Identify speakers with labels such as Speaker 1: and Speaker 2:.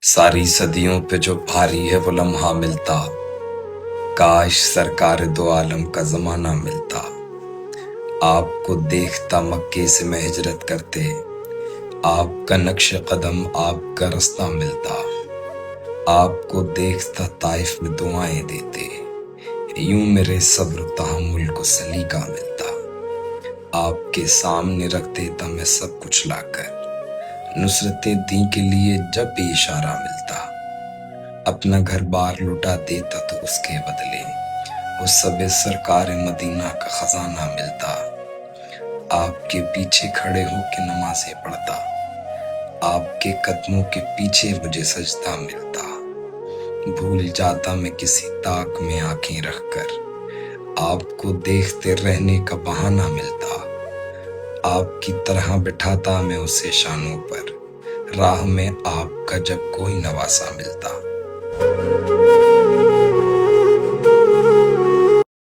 Speaker 1: ساری صدیوں پہ جو بھاری ہے وہ لمحہ ملتا، کاش سرکار دو عالم کا زمانہ ملتا۔ آپ کو دیکھتا مکے سے میں ہجرت کرتے، آپ کا نقش قدم آپ کا رستہ ملتا۔ آپ کو دیکھتا طائف میں دعائیں دیتے، یوں میرے صبر و تحمل کو سلیقہ ملتا۔ آپ کے سامنے رکھ دیتا میں سب کچھ لا کر، نصرت دین کے لیے جب بھی اشارہ ملتا۔ اپنا گھر بار لٹا دیتا تو اس کے بدلے اس سب سرکار مدینہ کا خزانہ ملتا۔ آپ کے پیچھے کھڑے ہو کے نمازیں پڑھتا، آپ کے قدموں کے پیچھے مجھے سجدہ ملتا۔ بھول جاتا میں کسی طاق میں آنکھیں رکھ کر، آپ کو دیکھتے رہنے کا بہانہ ملتا۔ آپ کی طرح بٹھاتا میں اسے شانوں پر، راہ میں آپ کا جب کوئی نواسا ملتا۔